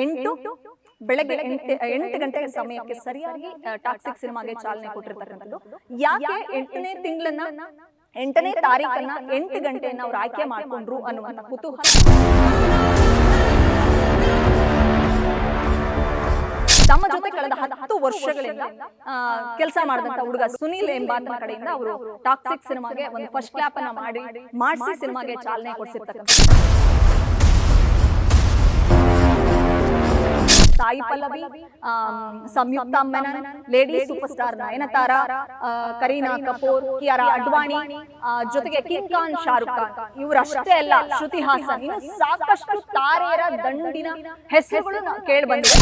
8 ಬೆಳಗ್ಗೆ 8 ಗಂಟೆ ಸಮಯಕ್ಕೆ ಸರಿಯಾಗಿ ಟಾಕ್ಸಿಕ್ ಸಿನಿಮಾಗೆ ಚಾಲನೆ ಕೊಟ್ಟಿರ್ತಕ್ಕಂಥದ್ದು. ಯಾಕೆ 8ನೇ ತಿಂಗಳನ್ನ 8ನೇ ತಾರೀಕನ್ನ 8 ಗಂಟೆಯನ್ನ ಅವ್ರು ಆಯ್ಕೆ ಮಾಡ್ಕೊಂಡ್ರು ಅನ್ನುವಂತ ಕುತೂಹಲ. ತಮ್ಮ ಜೊತೆ ಕಳೆದ 10 ವರ್ಷಗಳಿಂದ ಕೆಲಸ ಮಾಡಿದಂತ ಹುಡುಗ ಸುನೀಲ್ ಎಂಬಾತನ ಕಡೆಯಿಂದ ಅವರು ಟಾಕ್ಸಿಕ್ ಸಿನಿಮಾಗೆ ಒಂದು ಫಸ್ಟ್ ಕ್ಲಾಪ್ ಅನ್ನ ಮಾಡಿಸಿ ಸಿನಿಮಾಗೆ ಚಾಲನೆ ಕೊಡಿಸಿರ್ತಕ್ಕಂಥದ್ದು. Sai Pallavi, Samyuktha Menon, lady super star Nayanthara, Kareena Kapoor, Kiara Advani, ಜೊತೆಗೆ ಕಿಂಗ್ ಖಾನ್, ಶಾರುಖ್ ಖಾನ್, ಇವರಷ್ಟೇ ಅಲ್ಲ ಶ್ರುತಿ ಹಾಸನ್, ಇನ್ನು ಸಾಕಷ್ಟು ತಾರೆಯರ ದಂಡಿನ ಹೆಸರುಗಳು ಕೇಳಿ ಬಂದಿದೆ.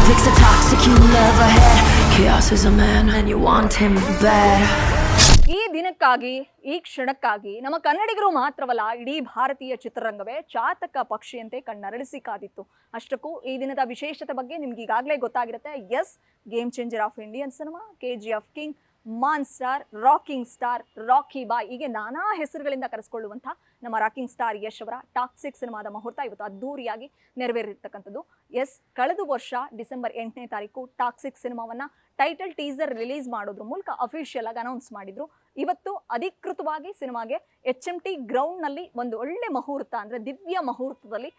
ಈ ದಿನಕ್ಕಾಗಿ, ಈ ಕ್ಷಣಕ್ಕಾಗಿ ನಮ್ಮ ಕನ್ನಡಿಗರು ಮಾತ್ರವಲ್ಲ, ಇಡೀ ಭಾರತೀಯ ಚಿತ್ರರಂಗವೇ ಚಾತಕ ಪಕ್ಷಿಯಂತೆ ಕಣ್ಣರಳಿಸಿ ಕಾದಿತ್ತು. ಅಷ್ಟಕ್ಕೂ ಈ ದಿನದ ವಿಶೇಷತೆ ಬಗ್ಗೆ ನಿಮ್ಗೆ ಈಗಾಗಲೇ ಗೊತ್ತಾಗಿರುತ್ತೆ. Yes, game changer of Indian cinema, KGF king, monster, rocking star, Rocky boy, ಹೀಗೆ ನಾನಾ ಹೆಸರುಗಳಿಂದ ಕರೆಸಿಕೊಳ್ಳುವಂಥ ನಮ್ಮ ರಾಕಿಂಗ್ ಸ್ಟಾರ್ ಯಶ್ ಅವರ ಟಾಕ್ಸಿಕ್ ಸಿನಿಮಾದ ಮುಹೂರ್ತ ಇವತ್ತು ಅದ್ದೂರಿಯಾಗಿ ನೆರವೇರಿರ್ತಕ್ಕಂಥದ್ದು. ಎಸ್, ಕಳೆದ ವರ್ಷ ಡಿಸೆಂಬರ್ 8ನೇ ತಾರೀಕು ಟಾಕ್ಸಿಕ್ ಸಿನಿಮಾವನ್ನ ಟೈಟಲ್ ಟೀಸರ್ ರಿಲೀಸ್ ಮಾಡೋದ್ರ ಮೂಲಕ ಅಫಿಷಿಯಲ್ ಆಗಿ ಅನೌನ್ಸ್ ಮಾಡಿದ್ರು. ಇವತ್ತು ಅಧಿಕೃತವಾಗಿ ಸಿನಿಮಾಗೆ HMT ಗ್ರೌಂಡ್ನಲ್ಲಿ ಒಂದು ಒಳ್ಳೆ ಮುಹೂರ್ತ, ಅಂದರೆ ದಿವ್ಯ ಮುಹೂರ್ತದಲ್ಲಿ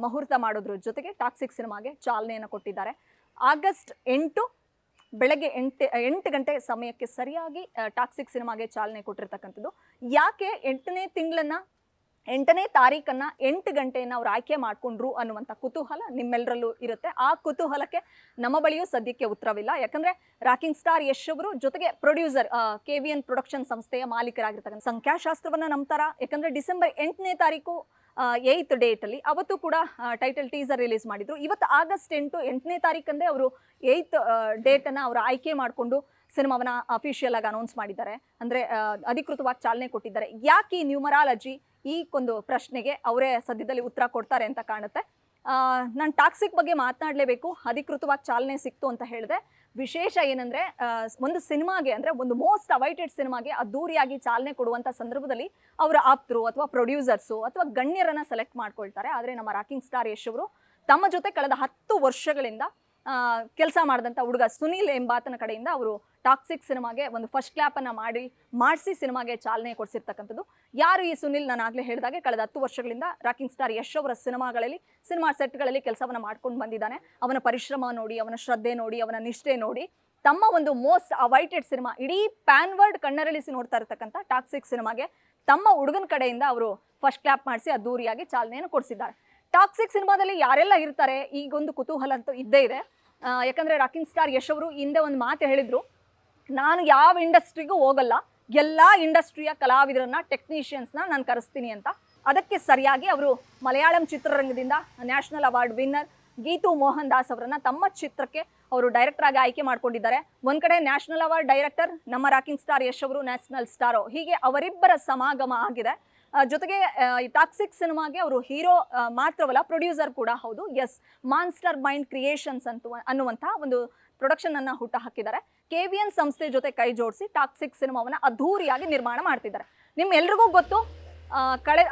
ಮುಹೂರ್ತ ಮಾಡೋದ್ರ ಜೊತೆಗೆ ಟಾಕ್ಸಿಕ್ ಸಿನಿಮಾಗೆ ಚಾಲನೆಯನ್ನು ಕೊಟ್ಟಿದ್ದಾರೆ. ಆಗಸ್ಟ್ 8 ಬೆಳಗ್ಗೆ 8 ಗಂಟೆ ಸಮಯಕ್ಕೆ ಸರಿಯಾಗಿ ಟಾಕ್ಸಿಕ್ ಸಿನಿಮಾಗೆ ಚಾಲನೆ ಕೊಟ್ಟಿರ್ತಕ್ಕಂಥದ್ದು. ಯಾಕೆ 8ನೇ ತಿಂಗಳನ್ನ 8ನೇ ತಾರೀಕನ್ನ 8 ಗಂಟೆಯನ್ನ ಅವ್ರು ಆಯ್ಕೆ ಮಾಡ್ಕೊಂಡ್ರು ಅನ್ನುವಂಥ ಕುತೂಹಲ ನಿಮ್ಮೆಲ್ಲರಲ್ಲೂ ಇರುತ್ತೆ. ಆ ಕುತೂಹಲಕ್ಕೆ ನಮ್ಮ ಬಳಿಯೂ ಸದ್ಯಕ್ಕೆ ಉತ್ತರವಿಲ್ಲ. ಯಾಕಂದ್ರೆ ರಾಕಿಂಗ್ ಸ್ಟಾರ್ ಯಶ್ ಅವರು ಜೊತೆಗೆ ಪ್ರೊಡ್ಯೂಸರ್ KVN ಪ್ರೊಡಕ್ಷನ್ ಸಂಸ್ಥೆಯ ಮಾಲೀಕರಾಗಿರ್ತಕ್ಕಂಥ ಸಂಖ್ಯಾಶಾಸ್ತ್ರವನ್ನ ನಂಬ್ತಾರ. ಯಾಕಂದ್ರೆ ಡಿಸೆಂಬರ್ 8ನೇ ತಾರೀಕು 8th ಡೇಟಲ್ಲಿ ಅವತ್ತು ಕೂಡ ಟೈಟಲ್ ಟೀಸರ್ ರಿಲೀಸ್ ಮಾಡಿದ್ರು. ಇವತ್ತು ಆಗಸ್ಟ್ 8ನೇ ತಾರೀಕಂದೇ ಅವರು 8th ಡೇಟನ್ನು ಅವರು ಆಯ್ಕೆ ಮಾಡಿಕೊಂಡು ಸಿನಿಮಾವನ್ನ ಅಫಿಷಿಯಲ್ ಆಗಿ ಅನೌನ್ಸ್ ಮಾಡಿದ್ದಾರೆ, ಅಂದರೆ ಅಧಿಕೃತವಾಗಿ ಚಾಲನೆ ಕೊಟ್ಟಿದ್ದಾರೆ. ಯಾಕೆ ಈ ನ್ಯೂಮರಾಲಜಿ, ಈ ಒಂದು ಪ್ರಶ್ನೆಗೆ ಅವರೇ ಸದ್ಯದಲ್ಲಿ ಉತ್ತರ ಕೊಡ್ತಾರೆ ಅಂತ ಕಾಣುತ್ತೆ. ನಾನು ಟಾಕ್ಸಿಕ್ ಬಗ್ಗೆ ಮಾತನಾಡಲೇಬೇಕು. ಅಧಿಕೃತವಾಗಿ ಚಾಲನೆ ಸಿಕ್ತು ಅಂತ ಹೇಳಿದೆ. ವಿಶೇಷ ಏನಂದರೆ, ಒಂದು ಸಿನಿಮಾಗೆ, ಅಂದರೆ ಒಂದು ಮೋಸ್ಟ್ ಅವೈಟೆಡ್ ಸಿನಿಮಾಗೆ ಅದ್ದೂರಿಯಾಗಿ ಚಾಲನೆ ಕೊಡುವಂಥ ಸಂದರ್ಭದಲ್ಲಿ ಅವರ ಆಪ್ತರು ಅಥವಾ ಪ್ರೊಡ್ಯೂಸರ್ಸು ಅಥವಾ ಗಣ್ಯರನ್ನು ಸೆಲೆಕ್ಟ್ ಮಾಡ್ಕೊಳ್ತಾರೆ. ಆದರೆ ನಮ್ಮ ರಾಕಿಂಗ್ ಸ್ಟಾರ್ ಯಶ್ ಅವರು ತಮ್ಮ ಜೊತೆ ಕಳೆದ 10 ವರ್ಷಗಳಿಂದ ಕೆಲಸ ಮಾಡಿದಂಥ ಹುಡುಗ ಸುನೀಲ್ ಎಂಬಾತನ ಕಡೆಯಿಂದ ಅವರು ಟಾಕ್ಸಿಕ್ ಸಿನಿಮಾಗೆ ಒಂದು ಫಸ್ಟ್ ಕ್ಲಾಪ್ ಅನ್ನ ಮಾಡಿಸಿ ಸಿನಿಮಾಗೆ ಚಾಲನೆ ಕೊಡಿಸಿರ್ತಕ್ಕಂಥದ್ದು. ಯಾರು ಈ ಸುನೀಲ್? ನಾನು ಆಗಲೇ ಹೇಳಿದಾಗೆ ಕಳೆದ 10 ವರ್ಷಗಳಿಂದ ರಾಕಿಂಗ್ ಸ್ಟಾರ್ ಯಶ್ ಅವರ ಸಿನಿಮಾ ಸೆಟ್ಗಳಲ್ಲಿ ಕೆಲಸವನ್ನು ಮಾಡ್ಕೊಂಡು ಬಂದಿದ್ದಾನೆ. ಅವನ ಪರಿಶ್ರಮ ನೋಡಿ, ಅವನ ಶ್ರದ್ಧೆ ನೋಡಿ, ಅವನ ನಿಷ್ಠೆ ನೋಡಿ ತಮ್ಮ ಒಂದು ಮೋಸ್ಟ್ ಅವೈಟೆಡ್ ಸಿನಿಮಾ, ಇಡೀ ಪ್ಯಾನ್ ವರ್ಲ್ಡ್ ಕಣ್ಣರಳಿಸಿ ನೋಡ್ತಾ ಇರತಕ್ಕಂಥ ಟಾಕ್ಸಿಕ್ ಸಿನಿಮಾಗೆ ತಮ್ಮ ಹುಡುಗನ ಕಡೆಯಿಂದ ಅವರು ಫಸ್ಟ್ ಕ್ಲಾಪ್ ಮಾಡಿಸಿ ಅದ್ದೂರಿಯಾಗಿ ಚಾಲನೆಯನ್ನು ಕೊಡಿಸಿದ್ದಾರೆ. ಟಾಕ್ಸಿಕ್ ಸಿನಿಮಾದಲ್ಲಿ ಯಾರೆಲ್ಲ ಇರ್ತಾರೆ, ಈಗೊಂದು ಕುತೂಹಲ ಅಂತೂ ಇದ್ದೇ ಇದೆ. ಯಾಕಂದರೆ ರಾಕಿಂಗ್ ಸ್ಟಾರ್ ಯಶ್ ಅವರು ಹಿಂದೆ ಒಂದು ಮಾತು ಹೇಳಿದರು, ನಾನು ಯಾವ ಇಂಡಸ್ಟ್ರಿಗೂ ಹೋಗಲ್ಲ, ಎಲ್ಲ ಇಂಡಸ್ಟ್ರಿಯ ಕಲಾವಿದರನ್ನ, ಟೆಕ್ನಿಷಿಯನ್ಸ್ನ ನಾನು ಕರೆಸ್ತೀನಿ ಅಂತ. ಅದಕ್ಕೆ ಸರಿಯಾಗಿ ಅವರು ಮಲಯಾಳಂ ಚಿತ್ರರಂಗದಿಂದ national award winner Geethu Mohan Das ಅವರನ್ನ ತಮ್ಮ ಚಿತ್ರಕ್ಕೆ ಅವರು ಡೈರೆಕ್ಟರ್ ಆಗಿ ಆಯ್ಕೆ ಮಾಡ್ಕೊಂಡಿದ್ದಾರೆ. ಒಂದು ಕಡೆ ನ್ಯಾಷನಲ್ ಅವಾರ್ಡ್ ಡೈರೆಕ್ಟರ್ ನಮ್ಮ ರಾಕಿಂಗ್ ಸ್ಟಾರ್ ಯಶ್ ಅವರು ನ್ಯಾಷನಲ್ ಸ್ಟಾರೋ, ಹೀಗೆ ಅವರಿಬ್ಬರ ಸಮಾಗಮ ಆಗಿದೆ. ಜೊತೆಗೆ ಈ ಟಾಕ್ಸಿಕ್ ಸಿನಿಮಾಗೆ ಅವರು ಹೀರೋ ಮಾತ್ರವಲ್ಲ, ಪ್ರೊಡ್ಯೂಸರ್ ಕೂಡ ಹೌದು. ಎಸ್, ಮಾನ್ಸ್ಟರ್ ಮೈಂಡ್ ಕ್ರಿಯೇಷನ್ಸ್ ಅನ್ನುವಂಥ ಒಂದು ಪ್ರೊಡಕ್ಷನ್ ಅನ್ನ ಹುಟ್ಟು ಹಾಕಿದ್ದಾರೆ. KVN ಸಂಸ್ಥೆ ಜೊತೆ ಕೈ ಜೋಡಿಸಿ ಟಾಕ್ಸಿಕ್ ಸಿನಿಮಾವನ್ನ ಅದ್ಧೂರಿಯಾಗಿ ನಿರ್ಮಾಣ ಮಾಡ್ತಿದ್ದಾರೆ. ನಿಮ್ಮೆಲ್ರಿಗೂ ಗೊತ್ತು,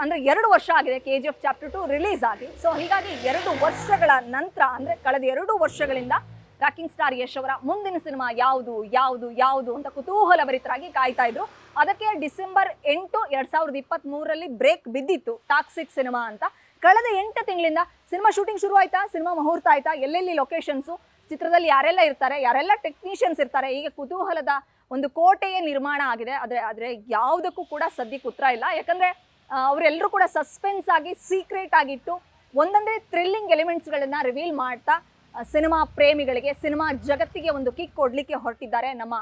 ಅಂದರೆ 2 ವರ್ಷ ಆಗಿದೆ KGF ಚಾಪ್ಟರ್ 2 ರಿಲೀಸ್ ಆಗಿ. ಸೊ ಹೀಗಾಗಿ 2 ವರ್ಷಗಳ ನಂತರ, ಅಂದರೆ ಕಳೆದ 2 ವರ್ಷಗಳಿಂದ ರಾಕಿಂಗ್ ಸ್ಟಾರ್ ಯಶ್ ಅವರ ಮುಂದಿನ ಸಿನಿಮಾ ಯಾವುದು ಯಾವುದು ಯಾವುದು ಅಂತ ಕುತೂಹಲಭರಿತರಾಗಿ ಕಾಯ್ತಾ ಇದ್ರು. ಅದಕ್ಕೆ ಡಿಸೆಂಬರ್ 8, 2023ರಲ್ಲಿ ಬ್ರೇಕ್ ಬಿದ್ದಿತ್ತು ಟಾಕ್ಸಿಕ್ ಸಿನಿಮಾ ಅಂತ. ಕಳೆದ 8 ತಿಂಗಳಿಂದ ಸಿನಿಮಾ ಶೂಟಿಂಗ್ ಶುರು ಆಯ್ತಾ, ಸಿನಿಮಾ ಮುಹೂರ್ತ ಆಯ್ತಾ, ಎಲ್ಲೆಲ್ಲಿ ಲೊಕೇಶನ್ಸು, ಚಿತ್ರದಲ್ಲಿ ಯಾರೆಲ್ಲ ಇರ್ತಾರೆ, ಯಾರೆಲ್ಲ ಟೆಕ್ನಿಷಿಯನ್ಸ್ ಇರ್ತಾರೆ, ಹೀಗೆ ಕುತೂಹಲದ ಒಂದು ಕೋಟೆಯೇ ನಿರ್ಮಾಣ ಆಗಿದೆ. ಆದರೆ ಯಾವುದಕ್ಕೂ ಕೂಡ ಸದ್ಯಕ್ಕೆ ಉತ್ತರ ಇಲ್ಲ. ಯಾಕಂದರೆ ಅವರೆಲ್ಲರೂ ಕೂಡ ಸಸ್ಪೆನ್ಸ್ ಆಗಿ, ಸೀಕ್ರೆಟ್ ಆಗಿಟ್ಟು ಒಂದೊಂದೇ ಥ್ರಿಲ್ಲಿಂಗ್ ಎಲಿಮೆಂಟ್ಸ್ಗಳನ್ನು ರಿವೀಲ್ ಮಾಡ್ತಾ ಸಿನಿಮಾ ಪ್ರೇಮಿಗಳಿಗೆ, ಸಿನಿಮಾ ಜಗತ್ತಿಗೆ ಒಂದು ಕಿಕ್ ಕೊಡಲಿಕ್ಕೆ ಹೊರಟಿದ್ದಾರೆ ನಮ್ಮ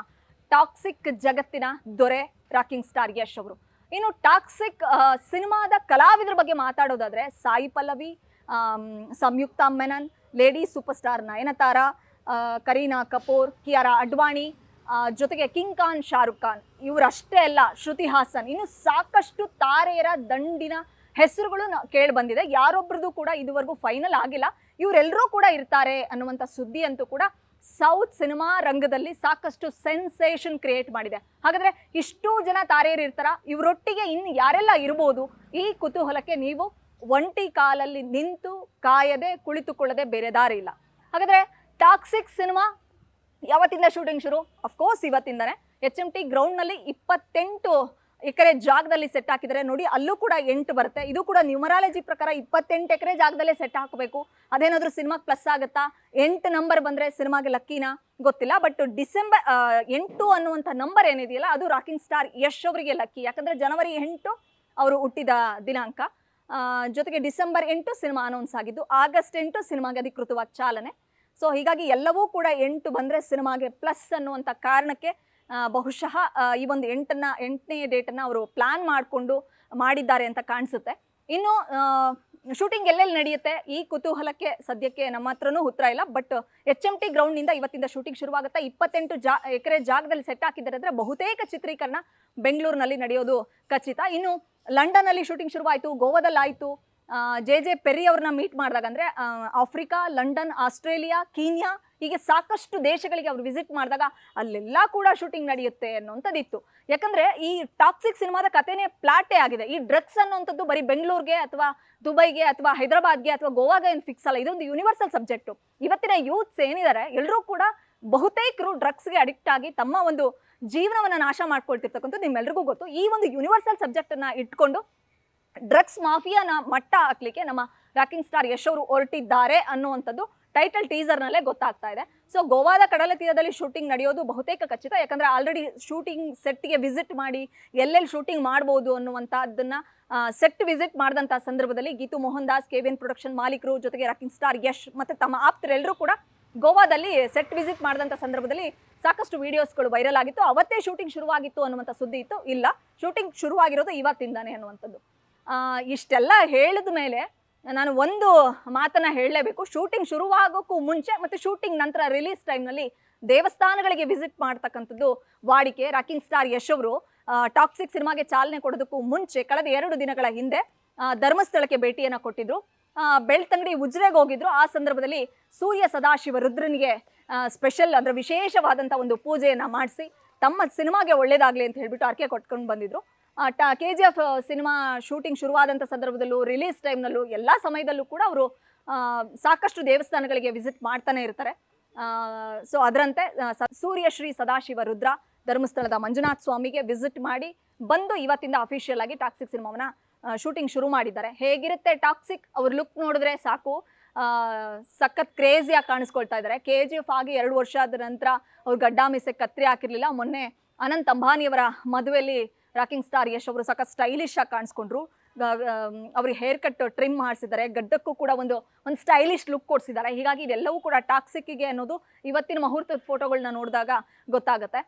ಟಾಕ್ಸಿಕ್ ಜಗತ್ತಿನ ದೊರೆ ರಾಕಿಂಗ್ ಸ್ಟಾರ್ ಯಶ್ ಅವರು. ಇನ್ನು ಟಾಕ್ಸಿಕ್ ಸಿನಿಮಾದ ಕಲಾವಿದರ ಬಗ್ಗೆ ಮಾತಾಡೋದಾದರೆ, Sai Pallavi, Samyuktha Menon, lady super star Nayanthara, Kareena Kapoor, Kiara Advani, ಜೊತೆಗೆ ಕಿಂಗ್ ಖಾನ್, ಶಾರುಖ್ ಖಾನ್, ಇವರಷ್ಟೇ ಅಲ್ಲ ಶ್ರುತಿ ಹಾಸನ್, ಇನ್ನು ಸಾಕಷ್ಟು ತಾರೆಯರ ದಂಡಿನ ಹೆಸರುಗಳು ಕೇಳಿ ಬಂದಿದೆ. ಯಾರೊಬ್ಬರದು ಕೂಡ ಇದುವರೆಗೂ ಫೈನಲ್ ಆಗಿಲ್ಲ. ಇವರೆಲ್ಲರೂ ಕೂಡ ಇರ್ತಾರೆ ಅನ್ನುವಂಥ ಸುದ್ದಿ ಅಂತೂ ಕೂಡ ಸೌತ್ ಸಿನಿಮಾ ರಂಗದಲ್ಲಿ ಸಾಕಷ್ಟು ಸೆನ್ಸೇಷನ್ ಕ್ರಿಯೇಟ್ ಮಾಡಿದೆ. ಹಾಗಾದ್ರೆ ಇಷ್ಟು ಜನ ತಾರೆಯರು ಇರ್ತಾರ, ಇವರೊಟ್ಟಿಗೆ ಇನ್ನು ಯಾರೆಲ್ಲ ಇರ್ಬೋದು? ಈ ಕುತೂಹಲಕ್ಕೆ ನೀವು ಒಂಟಿ ಕಾಲಲ್ಲಿ ನಿಂತು ಕಾಯದೆ ಕುಳಿತುಕೊಳ್ಳದೆ ಬೇರೆ ದಾರಿ ಇಲ್ಲ. ಹಾಗಾದರೆ ಟಾಕ್ಸಿಕ್ ಸಿನಿಮಾ ಯಾವತ್ತಿಂದ ಶೂಟಿಂಗ್ ಶುರು? ಅಫ್ಕೋರ್ಸ್ ಇವತ್ತಿಂದನೇ. HMT ಗ್ರೌಂಡ್ನಲ್ಲಿ 28 ಎಕರೆ ಜಾಗದಲ್ಲಿ ಸೆಟ್ ಹಾಕಿದರೆ ನೋಡಿ, ಅಲ್ಲೂ ಕೂಡ 8 ಬರುತ್ತೆ. ಇದು ಕೂಡ ನ್ಯೂಮರಾಲಜಿ ಪ್ರಕಾರ 28 ಎಕರೆ ಜಾಗದಲ್ಲೇ ಸೆಟ್ ಹಾಕಬೇಕು. ಅದೇನಾದರೂ ಸಿನಿಮಾಗೆ ಪ್ಲಸ್ ಆಗುತ್ತಾ? 8 ನಂಬರ್ ಬಂದರೆ ಸಿನಿಮಾಗೆ ಲಕ್ಕಿನಾ ಗೊತ್ತಿಲ್ಲ. ಬಟ್ ಡಿಸೆಂಬರ್ 8 ಅನ್ನುವಂಥ ನಂಬರ್ ಏನಿದೆಯಲ್ಲ ಅದು ರಾಕಿಂಗ್ ಸ್ಟಾರ್ ಯಶ್ ಅವರಿಗೆ ಲಕ್ಕಿ. ಯಾಕಂದರೆ ಜನವರಿ 8 ಅವರು ಹುಟ್ಟಿದ ದಿನಾಂಕ, ಜೊತೆಗೆ ಡಿಸೆಂಬರ್ 8 ಸಿನಿಮಾ ಅನೌನ್ಸ್ ಆಗಿದ್ದು, ಆಗಸ್ಟ್ 8 ಸಿನಿಮಾಗೆ ಅಧಿಕೃತವಾಗಿ ಚಾಲನೆ. ಸೊ ಹೀಗಾಗಿ ಎಲ್ಲವೂ ಕೂಡ 8 ಬಂದರೆ ಸಿನಿಮಾಗೆ ಪ್ಲಸ್ ಅನ್ನುವಂಥ ಕಾರಣಕ್ಕೆ ಬಹುಶಃ ಈ ಒಂದು 8ನೇ ಡೇಟನ್ನು ಅವರು ಪ್ಲ್ಯಾನ್ ಮಾಡಿಕೊಂಡು ಮಾಡಿದ್ದಾರೆ ಅಂತ ಕಾಣಿಸುತ್ತೆ. ಇನ್ನು ಶೂಟಿಂಗ್ ಎಲ್ಲೆಲ್ಲಿ ನಡೆಯುತ್ತೆ ಈ ಕುತೂಹಲಕ್ಕೆ ಸದ್ಯಕ್ಕೆ ನಮ್ಮ ಹತ್ರನೂ ಉತ್ತರ ಇಲ್ಲ. ಬಟ್ HMT ಗ್ರೌಂಡ್ನಿಂದ ಇವತ್ತಿಂದ ಶೂಟಿಂಗ್ ಶುರುವಾಗುತ್ತೆ. 28 ಎಕರೆ ಜಾಗದಲ್ಲಿ ಸೆಟ್ ಹಾಕಿದ್ದಾರೆ ಅಂದರೆ ಬಹುತೇಕ ಚಿತ್ರೀಕರಣ ಬೆಂಗಳೂರಿನಲ್ಲಿ ನಡೆಯೋದು ಖಚಿತ. ಇನ್ನು ಲಂಡನ್ನಲ್ಲಿ ಶೂಟಿಂಗ್ ಶುರುವಾಯಿತು, ಗೋವಾದಲ್ಲಾಯಿತು. JJ ಪೆರ್ರಿ ಅವ್ರನ್ನ ಮೀಟ್ ಮಾಡಿದಾಗ ಅಂದರೆ ಆಫ್ರಿಕಾ, ಲಂಡನ್, ಆಸ್ಟ್ರೇಲಿಯಾ, ಕೀನ್ಯಾ ಹೀಗೆ ಸಾಕಷ್ಟು ದೇಶಗಳಿಗೆ ಅವರು ವಿಸಿಟ್ ಮಾಡಿದಾಗ ಅಲ್ಲೆಲ್ಲ ಕೂಡ ಶೂಟಿಂಗ್ ನಡೆಯುತ್ತೆ ಅನ್ನೋಂಥದ್ದಿತ್ತು. ಯಾಕಂದರೆ ಈ ಟಾಕ್ಸಿಕ್ ಸಿನಿಮಾದ ಕಥೆನೇ ಪ್ಲಾಟೇ ಆಗಿದೆ. ಈ ಡ್ರಗ್ಸ್ ಅನ್ನೋಂಥದ್ದು ಬರೀ ಬೆಂಗಳೂರಿಗೆ ಅಥವಾ ದುಬೈಗೆ ಅಥವಾ ಹೈದರಾಬಾದ್ಗೆ ಅಥವಾ ಗೋವಾಗೆ ಏನು ಫಿಕ್ಸ್ ಅಲ್ಲ, ಇದೊಂದು ಯೂನಿವರ್ಸಲ್ ಸಬ್ಜೆಕ್ಟು. ಇವತ್ತಿನ ಯೂತ್ಸ್ ಏನಿದ್ದಾರೆ ಎಲ್ಲರೂ ಕೂಡ ಬಹುತೇಕರು ಡ್ರಗ್ಸ್ಗೆ ಅಡಿಕ್ಟ್ ಆಗಿ ತಮ್ಮ ಒಂದು ಜೀವನವನ್ನು ನಾಶ ಮಾಡ್ಕೊಳ್ತಿರ್ತಕ್ಕಂಥದ್ದು ನಿಮ್ಮೆಲ್ರಿಗೂ ಗೊತ್ತು. ಈ ಒಂದು ಯೂನಿವರ್ಸಲ್ ಸಬ್ಜೆಕ್ಟನ್ನು ಇಟ್ಕೊಂಡು ಡ್ರಗ್ಸ್ ಮಾಫಿಯಾನ ಮಟ್ಟ ಹಾಕ್ಲಿಕ್ಕೆ ನಮ್ಮ ರಾಕಿಂಗ್ ಸ್ಟಾರ್ ಯಶ್ ಅವರು ಹೊರಟಿದ್ದಾರೆ ಅನ್ನುವಂಥದ್ದು ಟೈಟಲ್ ಟೀಸರ್ನಲ್ಲೇ ಗೊತ್ತಾಗ್ತಾ ಇದೆ. ಸೊ ಗೋವಾದ ಕಡಲ ತೀರದಲ್ಲಿ ಶೂಟಿಂಗ್ ನಡೆಯೋದು ಬಹುತೇಕ ಖಚಿತ. ಯಾಕಂದರೆ ಆಲ್ರೆಡಿ ಶೂಟಿಂಗ್ ಸೆಟ್ಗೆ ವಿಸಿಟ್ ಮಾಡಿ ಎಲ್ಲೆಲ್ಲಿ ಶೂಟಿಂಗ್ ಮಾಡ್ಬೋದು ಅನ್ನುವಂಥದ್ದನ್ನು ಸೆಟ್ ವಿಸಿಟ್ ಮಾಡಿದಂಥ ಸಂದರ್ಭದಲ್ಲಿ ಗೀತು ಮೋಹನ್ ದಾಸ್, KVN ಪ್ರೊಡಕ್ಷನ್ ಮಾಲೀಕರು, ಜೊತೆಗೆ ರಾಕಿಂಗ್ ಸ್ಟಾರ್ ಯಶ್ ಮತ್ತು ತಮ್ಮ ಆಪ್ತರೆಲ್ಲರೂ ಕೂಡ ಗೋವಾದಲ್ಲಿ ಸೆಟ್ ವಿಸಿಟ್ ಮಾಡಿದಂಥ ಸಂದರ್ಭದಲ್ಲಿ ಸಾಕಷ್ಟು ವಿಡಿಯೋಸ್ಗಳು ವೈರಲ್ ಆಗಿತ್ತು. ಅವತ್ತೇ ಶೂಟಿಂಗ್ ಶುರುವಾಗಿತ್ತು ಅನ್ನುವಂಥ ಸುದ್ದಿ ಇತ್ತು. ಇಲ್ಲ, ಶೂಟಿಂಗ್ ಶುರುವಾಗಿರೋದು ಇವತ್ತಿಂದಾನೆ ಅನ್ನುವಂಥದ್ದು. ಇಷ್ಟೆಲ್ಲ ಹೇಳಿದ ಮೇಲೆ ನಾನು ಒಂದು ಮಾತನ್ನು ಹೇಳಲೇಬೇಕು. ಶೂಟಿಂಗ್ ಶುರುವಾಗೋಕ್ಕೂ ಮುಂಚೆ ಮತ್ತು ಶೂಟಿಂಗ್ ನಂತರ ರಿಲೀಸ್ ಟೈಮ್ನಲ್ಲಿ ದೇವಸ್ಥಾನಗಳಿಗೆ ವಿಸಿಟ್ ಮಾಡ್ತಕ್ಕಂಥದ್ದು ವಾಡಿಕೆ. ರಾಕಿಂಗ್ ಸ್ಟಾರ್ ಯಶ್ ಅವರು ಟಾಕ್ಸಿಕ್ ಸಿನಿಮಾಗೆ ಚಾಲನೆ ಕೊಡೋದಕ್ಕೂ ಮುಂಚೆ ಕಳೆದ 2 ದಿನಗಳ ಹಿಂದೆ ಧರ್ಮಸ್ಥಳಕ್ಕೆ ಭೇಟಿಯನ್ನು ಕೊಟ್ಟಿದ್ರು. ಬೆಳ್ತಂಗಡಿ ಉಜ್ರೆಗೆ ಹೋಗಿದ್ರು. ಆ ಸಂದರ್ಭದಲ್ಲಿ ಸೂರ್ಯ ಸದಾಶಿವ ರುದ್ರನಿಗೆ ಸ್ಪೆಷಲ್ ಅಂದರೆ ವಿಶೇಷವಾದಂಥ ಒಂದು ಪೂಜೆಯನ್ನು ಮಾಡಿಸಿ ತಮ್ಮ ಸಿನಿಮಾಗೆ ಒಳ್ಳೇದಾಗಲಿ ಅಂತ ಹೇಳ್ಬಿಟ್ಟು ಅರ್ಕೆ ಕೊಟ್ಕೊಂಡು ಬಂದಿದ್ರು. KGF ಸಿನಿಮಾ ಶೂಟಿಂಗ್ ಶುರುವಾದಂಥ ಸಂದರ್ಭದಲ್ಲೂ ರಿಲೀಸ್ ಟೈಮ್ನಲ್ಲೂ ಎಲ್ಲ ಸಮಯದಲ್ಲೂ ಕೂಡ ಅವರು ಸಾಕಷ್ಟು ದೇವಸ್ಥಾನಗಳಿಗೆ ವಿಸಿಟ್ ಮಾಡ್ತಾನೆ ಇರ್ತಾರೆ. ಸೊ ಅದರಂತೆ ಸೂರ್ಯ ಶ್ರೀ ಸದಾಶಿವ ರುದ್ರ ಧರ್ಮಸ್ಥಳದ ಮಂಜುನಾಥ ಸ್ವಾಮಿಗೆ ವಿಸಿಟ್ ಮಾಡಿ ಬಂದು ಇವತ್ತಿಂದ ಅಫಿಷಿಯಲ್ ಆಗಿ ಟಾಕ್ಸಿಕ್ ಸಿನಿಮಾವನ್ನ ಶೂಟಿಂಗ್ ಶುರು ಮಾಡಿದ್ದಾರೆ. ಹೇಗಿರುತ್ತೆ ಟಾಕ್ಸಿಕ್? ಅವ್ರ ಲುಕ್ ನೋಡಿದ್ರೆ ಸಾಕು, ಸಖತ್ ಕ್ರೇಜಿಯಾಗಿ ಕಾಣಿಸ್ಕೊಳ್ತಾ ಇದ್ದಾರೆ. KGF ಆಗಿ 2 ವರ್ಷ ಆದ ನಂತರ ಅವ್ರು ಗಡ್ಡ ಮೀಸೆ ಕತ್ರಿ ಹಾಕಿರಲಿಲ್ಲ. ಮೊನ್ನೆ ಅನಂತ್ ಅಂಬಾನಿಯವರ ಮದುವೆಯಲ್ಲಿ ರಾಕಿಂಗ್ ಸ್ಟಾರ್ ಯಶ್ ಅವರು ಸಖತ್ ಸ್ಟೈಲಿಶ್ ಆಗಿ ಕಾಣಿಸ್ಕೊಂಡ್ರು. ಅವ್ರಿಗೆ ಹೇರ್ ಕಟ್ ಟ್ರಿಮ್ ಮಾಡಿಸಿದ್ದಾರೆ, ಗಡ್ಡಕ್ಕೂ ಕೂಡ ಒಂದು ಸ್ಟೈಲಿಶ್ ಲುಕ್ ಕೊಡಿಸಿದ್ದಾರೆ. ಹೀಗಾಗಿ ಇದೆಲ್ಲವೂ ಕೂಡ ಟಾಕ್ಸಿಕ್ಕಿಗೆ ಅನ್ನೋದು ಇವತ್ತಿನ ಮುಹೂರ್ತದ ಫೋಟೋಗಳನ್ನ ನೋಡಿದಾಗ ಗೊತ್ತಾಗುತ್ತೆ.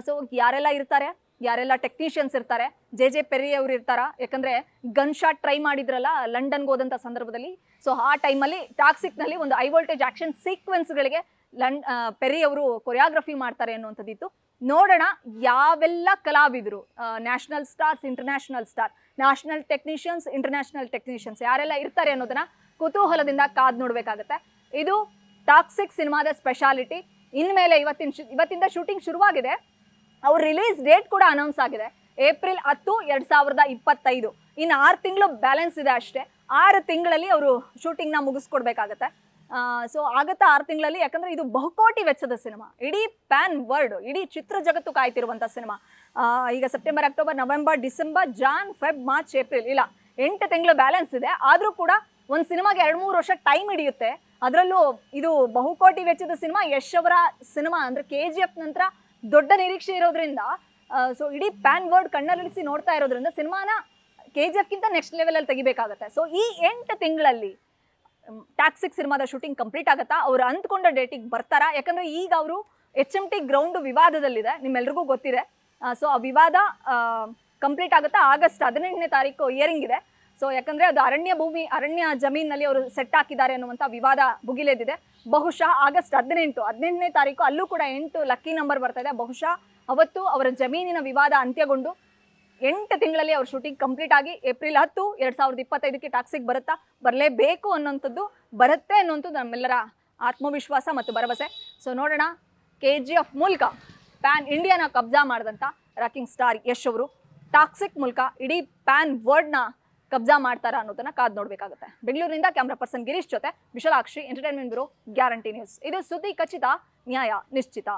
ಸೊ ಯಾರೆಲ್ಲ ಇರ್ತಾರೆ, ಯಾರೆಲ್ಲ ಟೆಕ್ನಿಷಿಯನ್ಸ್ ಇರ್ತಾರೆ, JJ ಪೆರ್ರಿ ಅವರು ಇರ್ತಾರ. ಯಾಕಂದರೆ ಗನ್ ಶಾಟ್ ಟ್ರೈ ಮಾಡಿದ್ರಲ್ಲ ಲಂಡನ್ಗೆ ಹೋದಂಥ ಸಂದರ್ಭದಲ್ಲಿ. ಸೊ ಆ ಟೈಮಲ್ಲಿ ಟಾಕ್ಸಿಕ್ನಲ್ಲಿ ಒಂದು ಹೈ ವೋಲ್ಟೇಜ್ ಆ್ಯಕ್ಷನ್ ಸೀಕ್ವೆನ್ಸ್ಗಳಿಗೆ ಪೆರ್ರಿ ಅವರು ಕೊರಿಯೋಗ್ರಫಿ ಮಾಡ್ತಾರೆ ಅನ್ನುವಂಥದ್ದಿತ್ತು. ನೋಡೋಣ ಯಾವೆಲ್ಲ ಕಲಾವಿದರು, national stars, international star, national technicians, international technicians ಯಾರೆಲ್ಲ ಇರ್ತಾರೆ ಅನ್ನೋದನ್ನ ಕುತೂಹಲದಿಂದ ಕಾದು ನೋಡಬೇಕಾಗತ್ತೆ. ಇದು ಟಾಕ್ಸಿಕ್ ಸಿನಿಮಾದ ಸ್ಪೆಷಾಲಿಟಿ. ಇನ್ಮೇಲೆ ಇವತ್ತಿಂದ ಶೂಟಿಂಗ್ ಶುರುವಾಗಿದೆ. ಅವ್ರ ರಿಲೀಸ್ ಡೇಟ್ ಕೂಡ ಅನೌನ್ಸ್ ಆಗಿದೆ, ಏಪ್ರಿಲ್ 10, 2025. ಇನ್ನು 6 ತಿಂಗಳು ಬ್ಯಾಲೆನ್ಸ್ ಇದೆ ಅಷ್ಟೇ. 6 ತಿಂಗಳಲ್ಲಿ ಅವರು ಶೂಟಿಂಗ್ನ ಮುಗಿಸ್ಕೊಡ್ಬೇಕಾಗತ್ತೆ. ಸೊ ಆಗುತ್ತಾ 6 ತಿಂಗಳಲ್ಲಿ? ಯಾಕಂದರೆ ಇದು ಬಹುಕೋಟಿ ವೆಚ್ಚದ ಸಿನಿಮಾ, ಇಡೀ ಪ್ಯಾನ್ ವರ್ಲ್ಡ್, ಇಡೀ ಚಿತ್ರ ಜಗತ್ತು ಕಾಯ್ತಿರುವಂಥ ಸಿನಿಮಾ. ಈಗ September, October, November, December, Jan, Feb, March, April, ಇಲ್ಲ 8 ತಿಂಗಳು ಬ್ಯಾಲೆನ್ಸ್ ಇದೆ. ಆದರೂ ಕೂಡ ಒಂದು ಸಿನಿಮಾಗೆ 2-3 ವರ್ಷ ಟೈಮ್ ಹಿಡಿಯುತ್ತೆ. ಅದರಲ್ಲೂ ಇದು ಬಹುಕೋಟಿ ವೆಚ್ಚದ ಸಿನಿಮಾ, ಯಶ್ ಅವರ ಸಿನಿಮಾ ಅಂದರೆ KGF ನಂತರ ದೊಡ್ಡ ನಿರೀಕ್ಷೆ ಇರೋದ್ರಿಂದ, ಸೊ ಇಡೀ ಪ್ಯಾನ್ ವರ್ಲ್ಡ್ ಕಣ್ಣರಳಿಸಿ ನೋಡ್ತಾ ಇರೋದ್ರಿಂದ ಸಿನಿಮಾನ KGFಗಿಂತ ನೆಕ್ಸ್ಟ್ ಲೆವೆಲಲ್ಲಿ ತೆಗಿಬೇಕಾಗತ್ತೆ. ಸೊ ಈ 8 ತಿಂಗಳಲ್ಲಿ ಟಾಕ್ಸಿಕ್ ಸಿನಿಮಾದ ಶೂಟಿಂಗ್ ಕಂಪ್ಲೀಟ್ ಆಗುತ್ತಾ? ಅವ್ರು ಅಂದ್ಕೊಂಡ ಡೇಟಿಗೆ ಬರ್ತಾರಾ? ಯಾಕಂದರೆ ಈಗ ಅವರು HMT ಗ್ರೌಂಡು ವಿವಾದದಲ್ಲಿದೆ, ನಿಮ್ಮೆಲ್ರಿಗೂ ಗೊತ್ತಿದೆ. ಸೊ ಆ ವಿವಾದ ಕಂಪ್ಲೀಟ್ ಆಗುತ್ತಾ? ಆಗಸ್ಟ್ 18ನೇ ತಾರೀಕು ಹಿಯರಿಂಗ್ ಇದೆ. ಸೊ ಯಾಕಂದರೆ ಅದು ಅರಣ್ಯ ಜಮೀನಲ್ಲಿ ಅವರು ಸೆಟ್ ಹಾಕಿದ್ದಾರೆ ಅನ್ನುವಂಥ ವಿವಾದ ಭುಗಿಲೆದಿದೆ. ಬಹುಶಃ ಆಗಸ್ಟ್ 18ನೇ ತಾರೀಕು ಅಲ್ಲೂ ಕೂಡ 8 ಲಕ್ಕಿ ನಂಬರ್ ಬರ್ತಾ ಇದೆ. ಬಹುಶಃ ಅವತ್ತು ಅವರ ಜಮೀನಿನ ವಿವಾದ ಅಂತ್ಯಗೊಂಡು 8 ತಿಂಗಳಲ್ಲಿ ಅವ್ರ ಶೂಟಿಂಗ್ ಕಂಪ್ಲೀಟ್ ಆಗಿ ಏಪ್ರಿಲ್ 10, 2025ಕ್ಕೆ ಟಾಕ್ಸಿಕ್ ಬರಲೇಬೇಕು ಅನ್ನೋಂಥದ್ದು, ಬರುತ್ತೆ ಅನ್ನೋಂಥದ್ದು ನಮ್ಮೆಲ್ಲರ ಆತ್ಮವಿಶ್ವಾಸ ಮತ್ತು ಭರವಸೆ. ಸೊ ನೋಡೋಣ, KGF ಮೂಲಕ ಪ್ಯಾನ್ ಇಂಡಿಯಾನ ಕಬ್ಜಾ ಮಾಡಿದಂಥ ರಾಕಿಂಗ್ ಸ್ಟಾರ್ ಯಶ್ ಅವರು ಟಾಕ್ಸಿಕ್ ಮೂಲಕ ಇಡೀ ಪ್ಯಾನ್ ವರ್ಲ್ಡ್ನ ಕಬ್ಜಾ ಮಾಡ್ತಾರಾ ಅನ್ನೋದನ್ನ ಕಾದ್ ನೋಡ್ಬೇಕಾಗುತ್ತೆ. ಬೆಂಗಳೂರಿನಿಂದ ಕ್ಯಾಮ್ರಾ ಪರ್ಸನ್ ಗಿರೀಶ್ ಜೊತೆ Vishalakshi, entertainment bureau, guarantee news. ಇದು ಸುದ್ದಿ ಖಚಿತ, ನ್ಯಾಯ ನಿಶ್ಚಿತ.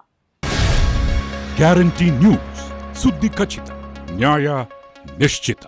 ಗ್ಯಾರಂಟಿ ನ್ಯೂಸ್, ಸುದ್ದಿ ಖಚಿತ, ನ್ಯಾಯ ನಿಶ್ಚಿತ.